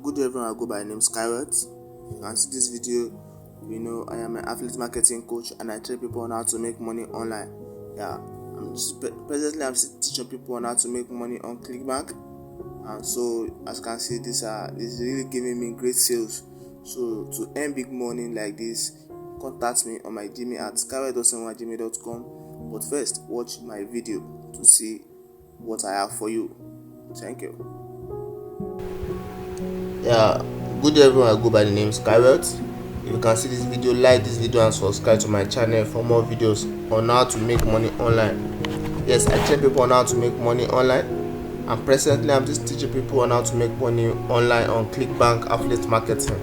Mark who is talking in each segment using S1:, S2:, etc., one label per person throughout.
S1: Good day everyone, I go by the name Skyward. You can see this video. I am an affiliate marketing coach and I train people on how to make money online. Presently I'm still teaching people on how to make money on ClickBank, and so as you can see, this is really giving me great sales. So to earn big money like this, contact me on my Gmail at skyward.gmail.com. But first, watch my video to see what I have for you. Thank you. Good day everyone, I go by the name Skyward. If you can see this video, like this video and subscribe to my channel for more videos on how to make money online. Yes, I train people on how to make money online, and presently I'm just teaching people on how to make money online on ClickBank affiliate marketing.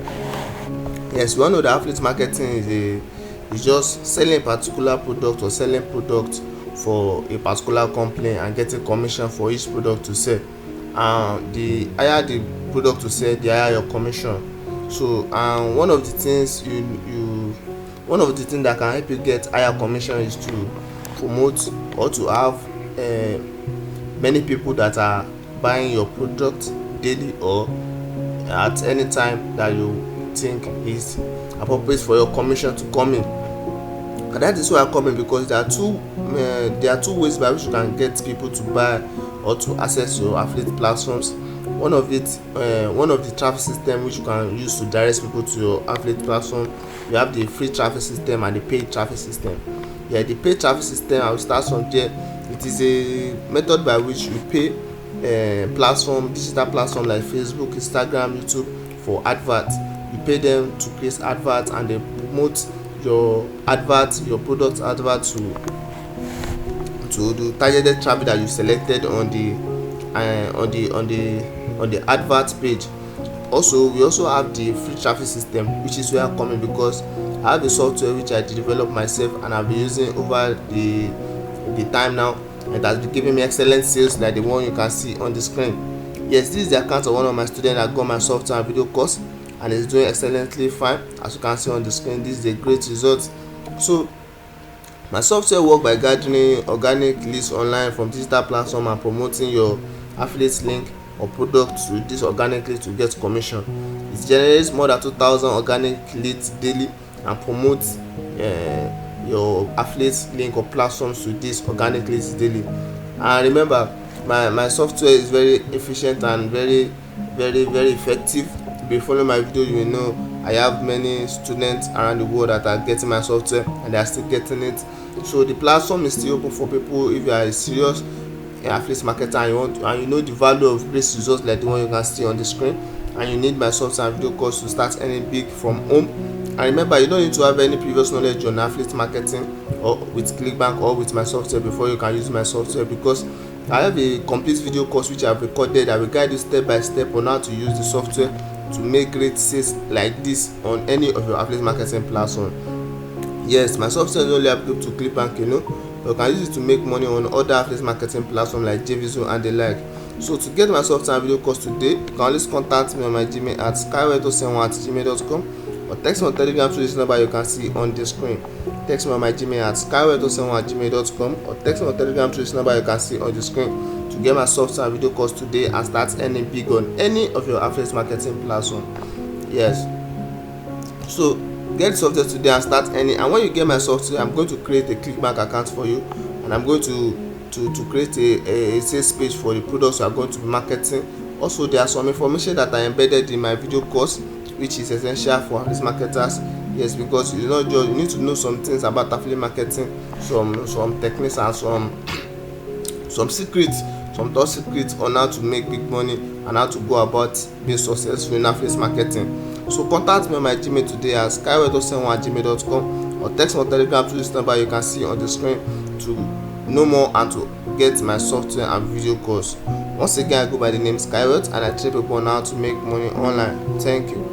S1: Yes, we all know that affiliate marketing is just selling a particular product or selling product for a particular company and getting commission for each product to sell. The higher the product to sell, the higher your commission. So one of the things that can help you get higher commission is to promote or to have many people that are buying your product daily or at any time that you think is appropriate for your commission to come in. And that is why I come in, because there are two ways by which you can get people to buy or to access your affiliate platforms. One of the traffic system which you can use to direct people to your affiliate platform. You have the free traffic system and the paid traffic system. The paid traffic system, I will start from there. It is a method by which you pay digital platform like Facebook, Instagram, YouTube for adverts. You pay them to create adverts and they promote your product advert to the targeted traffic that you selected on the advert page. We also have the free traffic system, which is where I'm coming, because I have a software which I developed myself and I've been using over the time now, and it has been giving me excellent sales like the one you can see on the screen. Yes, this is the account of one of my students that got my software and video course, and is doing excellently fine. As you can see on the screen, this is a great result. So my software works by gathering organic leads online from digital platform and promoting your affiliate link or product to this organically to get commission. It generates more than 2,000 organic leads daily and promotes your affiliate link or platforms to this organic leads daily. And remember, my software is very efficient and very effective. If you follow my video, you will know I have many students around the world that are getting my software and they are still getting it. So the platform is still open for people. If you are a serious affiliate marketer and you know the value of great results like the one you can see on the screen, and you need my software and video course to start earning big from home. And remember, you don't need to have any previous knowledge on affiliate marketing or with ClickBank or with my software before you can use my software, because I have a complete video course which I have recorded. I will guide you step by step on how to use the software to make great sales like this on any of your affiliate marketing platform. Yes, my software is only applicable to ClickBank, but you can use it to make money on other affiliate marketing platforms like JVZoo and the like. So to get my software and video course today, you can always contact me on my Gmail at skyward07@gmail.com or text me on Telegram to this number you can see on the screen. Text me on my Gmail at skyward07@gmail.com or text me on Telegram to this number you can see on the screen to get my software and video course today and start earning big on any of your affiliate marketing platform. Yes, so get the software today and start earning. And when you get my software, I'm going to create a ClickBank account for you, and I'm going to create a sales page for the products you are going to be marketing. Also, there are some information that are embedded in my video course which is essential for affiliate marketers. Yes, because you need to know some things about affiliate marketing, some techniques and some secrets, some top secrets on how to make big money and how to go about being successful in affiliate marketing. So contact me on my Gmail today at skyward07@gmail.com or text me on Telegram to this number you can see on the screen to know more and to get my software and video course. Once again, I go by the name Skyward and I train people on how to make money online. Thank you.